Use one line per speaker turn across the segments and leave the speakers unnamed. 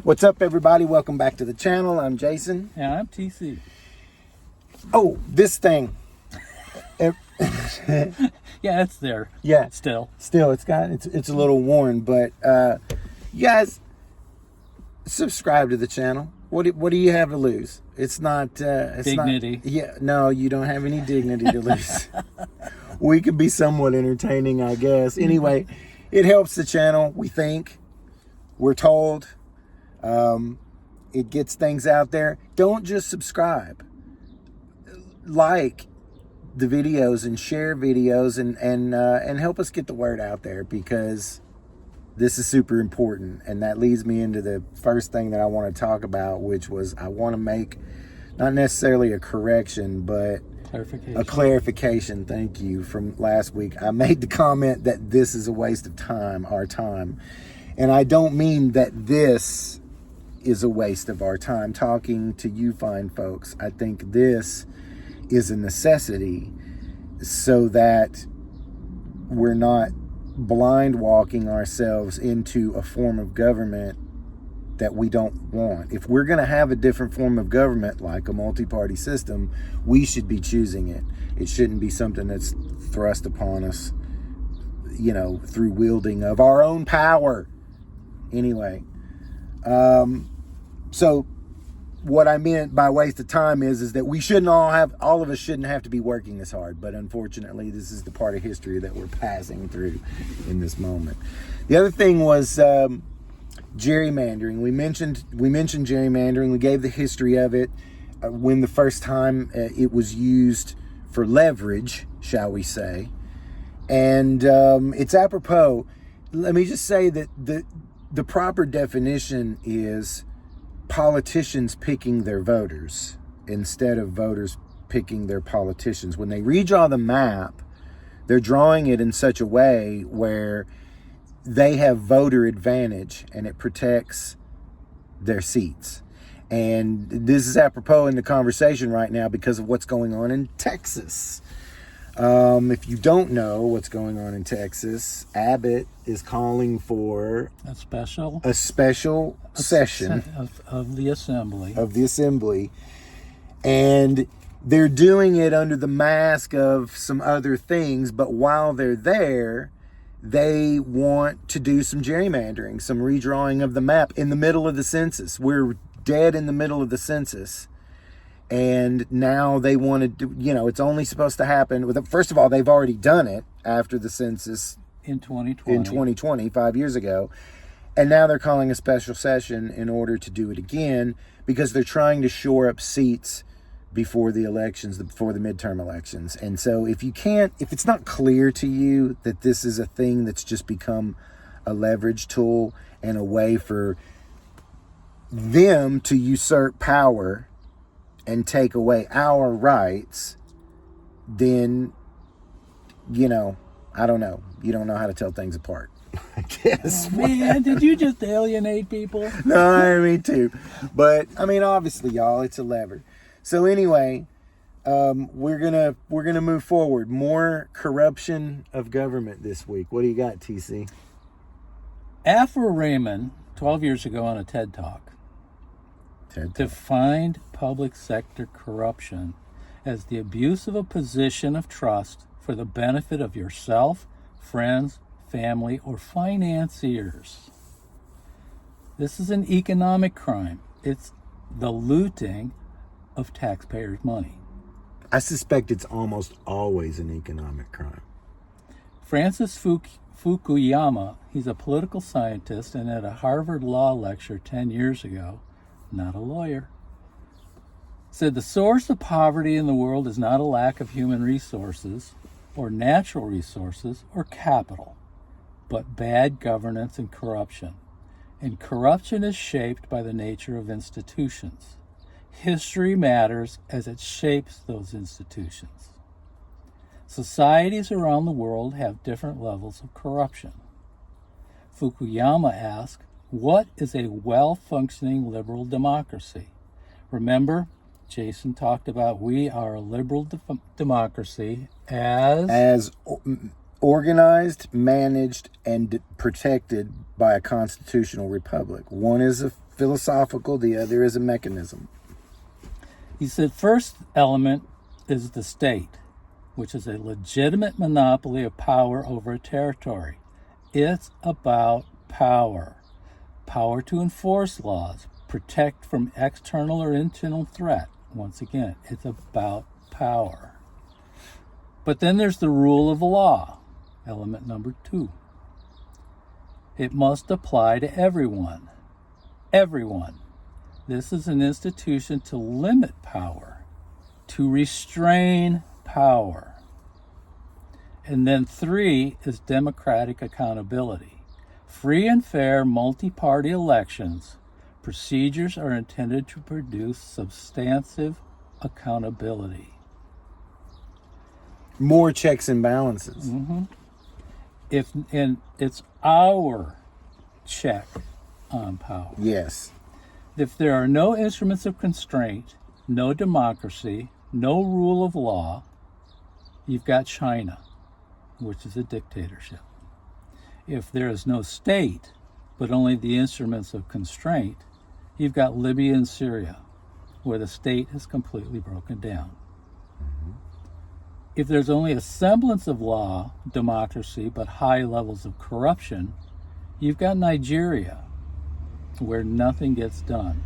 What's up, everybody? Welcome back to the channel. I'm Jason.
And I'm TC.
Oh, this thing.
Yeah, it's there.
Yeah.
Still,
it's a little worn, but you guys subscribe to the channel. What do you have to lose? It's not
dignity.
No, you don't have any dignity to lose. We could be somewhat entertaining, I guess. Anyway, it helps the channel, we think. We're told. It gets things out there. Don't just subscribe. Like the videos and share videos and help us get the word out there, because this is super important. And that leads me into the first thing that I want to talk about, which was I want to make not necessarily a correction, but a clarification. Thank you. From last week, I made the comment that this is a waste of time, our time. And I don't mean that this is a waste of our time talking to you fine folks. I think this is a necessity so that we're not blind walking ourselves into a form of government that we don't want. If we're going to have a different form of government, like a multi-party system, we should be choosing it. It shouldn't be something that's thrust upon us, through wielding of our own power. Anyway, so what I meant by waste of time is that we shouldn't all of us shouldn't have to be working this hard. But unfortunately, this is the part of history that we're passing through in this moment. The other thing was gerrymandering. We mentioned gerrymandering. We gave the history of it, when the first time it was used for leverage, shall we say. And it's apropos. Let me just say that the proper definition is politicians picking their voters instead of voters picking their politicians. When they redraw the map, they're drawing it in such a way where they have voter advantage and it protects their seats. And this is apropos in the conversation right now because of what's going on in Texas. If you don't know what's going on in Texas, Abbott is calling for a special session
of the
assembly. And they're doing it under the mask of some other things. But while they're there, they want to do some gerrymandering, some redrawing of the map in the middle of the census. We're dead in the middle of the census. And now they want to do, it's only supposed to happen first of all, they've already done it after the census
in 2020,
5 years ago. And now they're calling a special session in order to do it again, because they're trying to shore up seats before the elections, before the midterm elections. And so if it's not clear to you that this is a thing that's just become a leverage tool and a way for them to usurp power and take away our rights, then, I don't know. You don't know how to tell things apart, I guess.
Oh, man, did you just alienate people?
No, me too. But, obviously, y'all, it's a lever. So anyway, we're gonna move forward. More corruption of government this week. What do you got, TC?
Afro Raymond, 12 years ago on a TED Talk, defined public sector corruption as the abuse of a position of trust for the benefit of yourself, friends, family, or financiers. This is an economic crime. It's the looting of taxpayers' money.
I suspect it's almost always an economic crime.
Francis Fukuyama, he's a political scientist, and at a Harvard law lecture 10 years ago, not a lawyer, said the source of poverty in the world is not a lack of human resources or natural resources or capital, but bad governance and corruption. And corruption is shaped by the nature of institutions. History matters as it shapes those institutions. Societies around the world have different levels of corruption. Fukuyama asked, what is a well-functioning liberal democracy? Remember, Jason talked about we are a liberal democracy as
organized, managed, and protected by a constitutional republic. One is a philosophical, the other is a mechanism.
He said first element is the state, which is a legitimate monopoly of power over a territory. It's about power. Power to enforce laws, protect from external or internal threat. Once again, it's about power. But then there's the rule of law, element number 2. It must apply to everyone. Everyone. This is an institution to limit power, to restrain power. And then 3 is democratic accountability. Free and fair multi-party elections. Procedures are intended to produce substantive accountability.
More checks and balances.
And it's our check on power.
Yes.
If there are no instruments of constraint, no democracy, no rule of law, you've got China, which is a dictatorship. If there is no state, but only the instruments of constraint, you've got Libya and Syria, where the state has completely broken down. If there's only a semblance of law, democracy, but high levels of corruption, you've got Nigeria, where nothing gets done.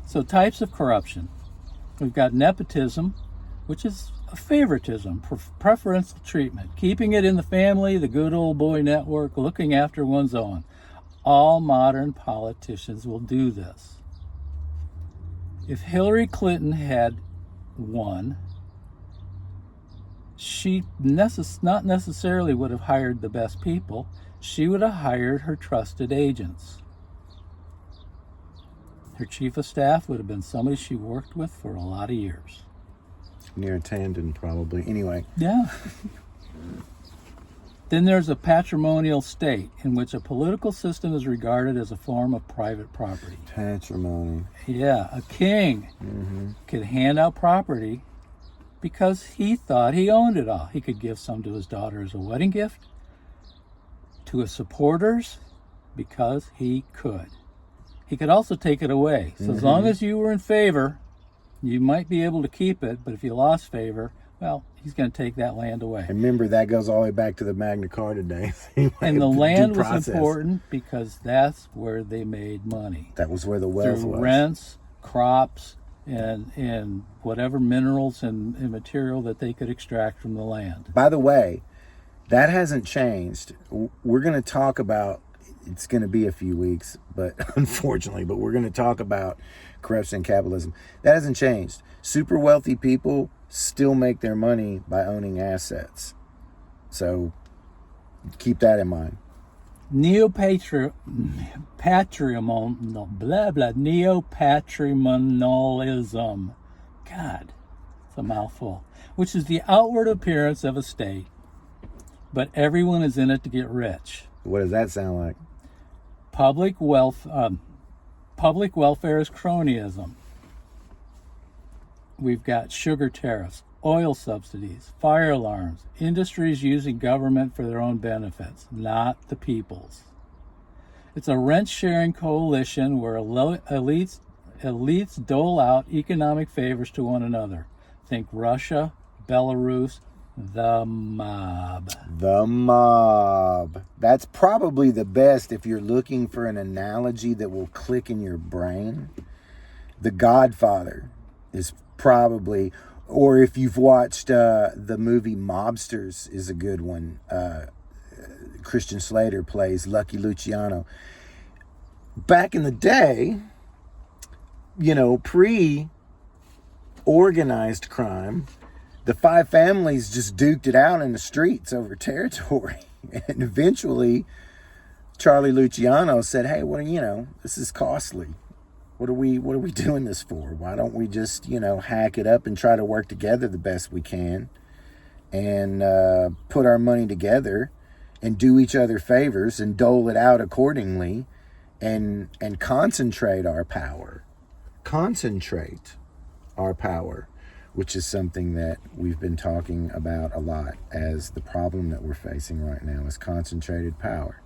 So types of corruption. We've got nepotism, which is a favoritism, preferential treatment, keeping it in the family, the good old boy network, looking after one's own. All modern politicians will do this. If Hillary Clinton had won, she not necessarily would have hired the best people. She would have hired her trusted agents. Her chief of staff would have been somebody she worked with for a lot of years.
Near Tandon, probably. Anyway.
Yeah. Then there's a patrimonial state in which a political system is regarded as a form of private property.
Patrimony.
Yeah, a king could hand out property because he thought he owned it all. He could give some to his daughter as a wedding gift, to his supporters, because he could. He could also take it away. So as long as you were in favor, you might be able to keep it, but if you lost favor, well, he's going to take that land away.
Remember, that goes all the way back to the Magna Carta days.
And the land was important because that's where they made money.
That was where the wealth
Through
was.
rents, crops, and whatever minerals and material that they could extract from the land.
By the way, that hasn't changed. We're going to talk about, it's going to be a few weeks, but unfortunately, but we're going to talk about corruption and capitalism. That hasn't changed. Super wealthy people still make their money by owning assets. So keep that in mind.
Neopatrimonialism. God, it's a mouthful. Which is the outward appearance of a state, but everyone is in it to get rich.
What does that sound like?
Public welfare is cronyism. We've got sugar tariffs, oil subsidies, fire alarms, industries using government for their own benefits, not the people's. It's a rent-sharing coalition where elites dole out economic favors to one another. Think Russia, Belarus, the mob.
The mob. That's probably the best if you're looking for an analogy that will click in your brain. The Godfather is probably, or if you've watched the movie Mobsters, is a good one. Christian Slater plays Lucky Luciano. Back in the day, pre-organized crime, the five families just duked it out in the streets over territory. And eventually, Charlie Luciano said, hey, this is costly. What are we doing this for? Why don't we just, hack it up and try to work together the best we can and put our money together and do each other favors and dole it out accordingly and concentrate our power. Concentrate our power. which is something that we've been talking about a lot as the problem that we're facing right now is concentrated power.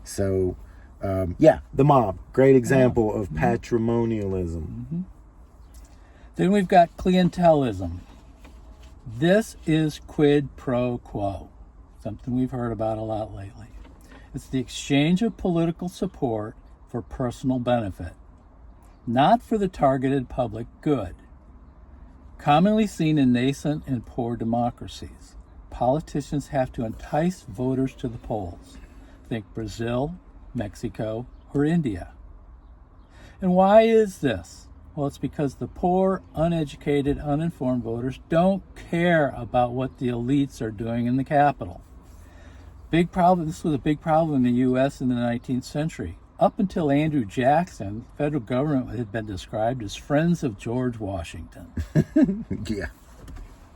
So, the mob, great example of patrimonialism.
Then we've got clientelism. This is quid pro quo, something we've heard about a lot lately. It's the exchange of political support for personal benefit, not for the targeted public good. Commonly seen in nascent and poor democracies, politicians have to entice voters to the polls. Think Brazil, Mexico, or India. And why is this? Well, it's because the poor, uneducated, uninformed voters don't care about what the elites are doing in the capital. Big problem. This was a big problem in the U.S. in the 19th century. Up until Andrew Jackson, the federal government had been described as friends of George Washington.
Yeah.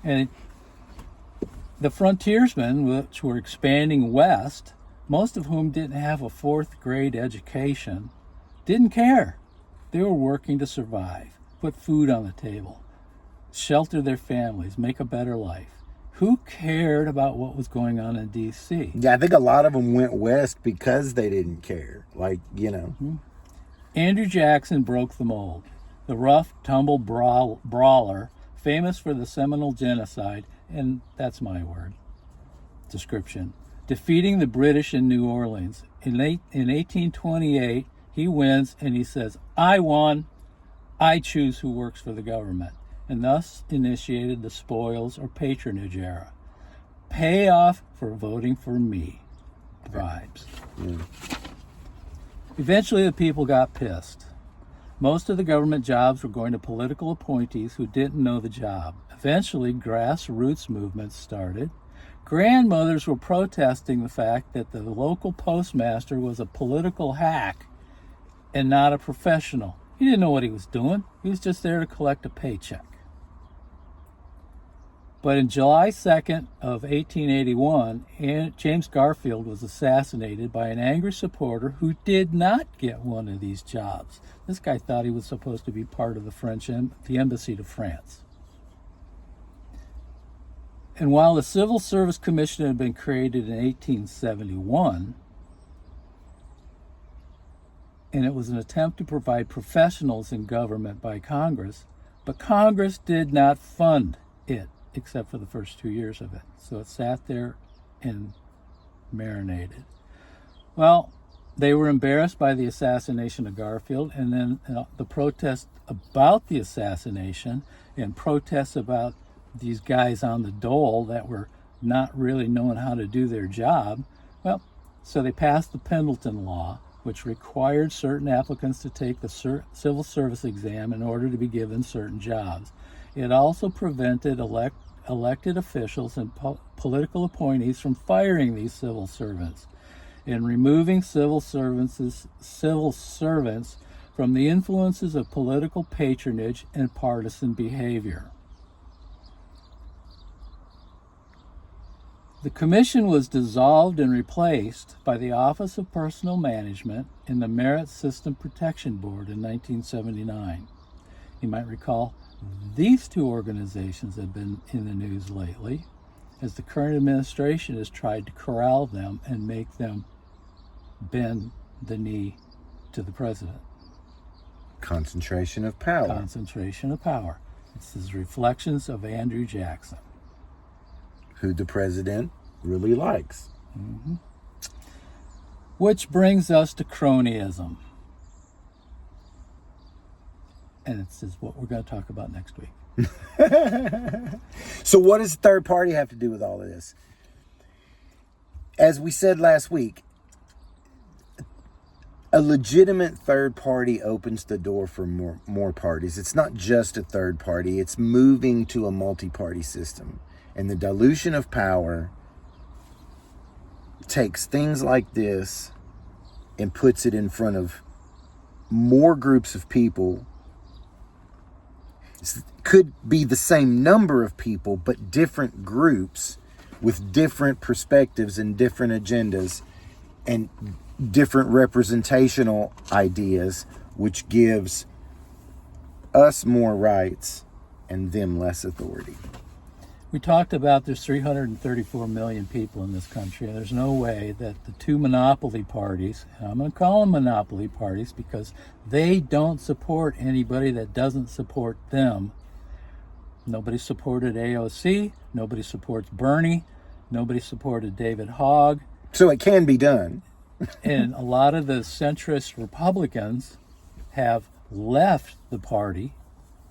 And the frontiersmen, which were expanding west, most of whom didn't have a fourth grade education, didn't care. They were working to survive, put food on the table, shelter their families, make a better life. Who cared about what was going on in D.C.?
Yeah, I think a lot of them went west because they didn't care.
Andrew Jackson broke the mold. The rough, tumble brawler, famous for the Seminole Genocide, and that's my word, description, defeating the British in New Orleans. In 1828, he wins and he says, I won, I choose who works for the government, and thus initiated the spoils or patronage era. Pay off for voting for me vibes.
Yeah.
Eventually the people got pissed. Most of the government jobs were going to political appointees who didn't know the job. Eventually grassroots movements started. Grandmothers were protesting the fact that the local postmaster was a political hack and not a professional. He didn't know what he was doing. He was just there to collect a paycheck. But in July 2nd of 1881, James Garfield was assassinated by an angry supporter who did not get one of these jobs. This guy thought he was supposed to be part of the embassy to France. And while the Civil Service Commission had been created in 1871, and it was an attempt to provide professionals in government by Congress, but Congress did not fund it, except for the first 2 years of it. So it sat there and marinated. Well, they were embarrassed by the assassination of Garfield, and then the protest about the assassination and protests about these guys on the dole that were not really knowing how to do their job. Well, so they passed the Pendleton Law, which required certain applicants to take the civil service exam in order to be given certain jobs. It also prevented elected officials and political appointees from firing these civil servants and removing civil servants from the influences of political patronage and partisan behavior. The commission was dissolved and replaced by the Office of Personnel Management and the Merit System Protection Board in 1979. You might recall these two organizations have been in the news lately as the current administration has tried to corral them and make them bend the knee to the president.
Concentration of power.
Concentration of power. This is reflections of Andrew Jackson,
who the president really likes.
Mm-hmm. Which brings us to cronyism. And this is what we're going to talk about next week.
So what does the third party have to do with all of this? As we said last week, a legitimate third party opens the door for more parties. It's not just a third party. It's moving to a multi-party system. And the dilution of power takes things like this and puts it in front of more groups of people. It could be the same number of people, but different groups with different perspectives and different agendas and different representational ideas, which gives us more rights and them less authority.
We talked about there's 334 million people in this country, and there's no way that the two monopoly parties, and I'm going to call them monopoly parties because they don't support anybody that doesn't support them. Nobody supported AOC. Nobody supports Bernie. Nobody supported David Hogg.
So it can be done.
And a lot of the centrist Republicans have left the party,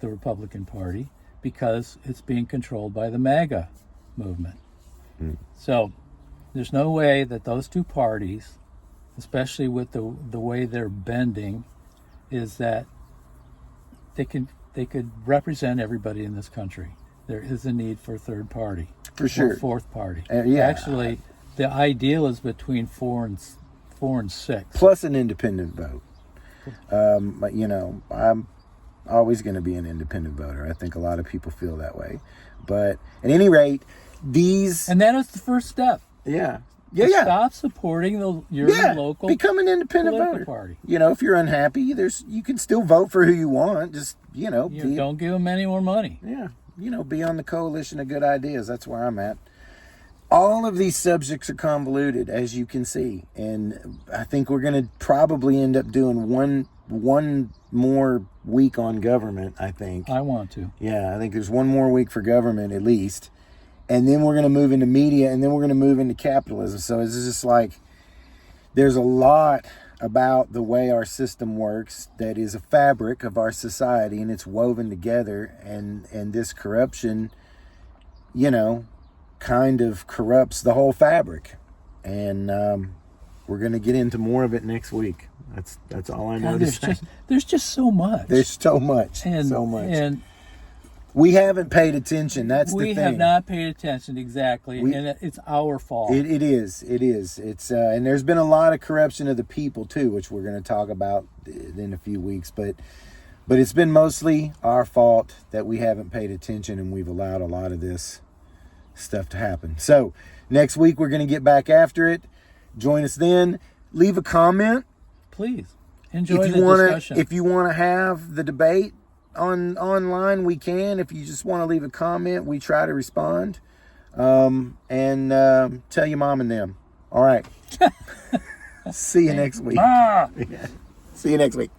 the Republican Party, because it's being controlled by the MAGA movement. So there's no way that those two parties, especially with the way they're bending, is that they could represent everybody in this country. There is a need for a third party.
For sure.
Or fourth party.
Yeah.
Actually, the ideal is between 4 and 6.
Plus an independent vote. You know, I'm always going to be an independent voter. I think a lot of people feel that way. But at any rate, these...
And that is the first step.
Yeah.
Stop supporting your local
become an independent voter.
Party.
You know, if you're unhappy, you can still vote for who you want. Just,
don't give them any more money.
Yeah. Be on the coalition of good ideas. That's where I'm at. All of these subjects are convoluted, as you can see. And I think we're going to probably end up doing one more week on government, I think.
I want to.
Yeah, I think there's one more week for government at least. And then we're going to move into media, and then we're going to move into capitalism. So it's just like there's a lot about the way our system works that is a fabric of our society, and it's woven together. And this corruption, kind of corrupts the whole fabric. And we're going to get into more of it next week. That's all I know to say.
There's just so much.
There's so much. And we haven't paid attention. That's the thing.
We have not paid attention, exactly. And it's our fault.
It is. It's and there's been a lot of corruption of the people too, which we're going to talk about in a few weeks. But it's been mostly our fault that we haven't paid attention, and we've allowed a lot of this stuff to happen. So next week we're going to get back after it. Join us then. Leave a comment.
Please enjoy the discussion.
If you want to have the debate online, we can. If you just want to leave a comment, we try to respond. And tell your mom and them. All right. See you next week. See you next week.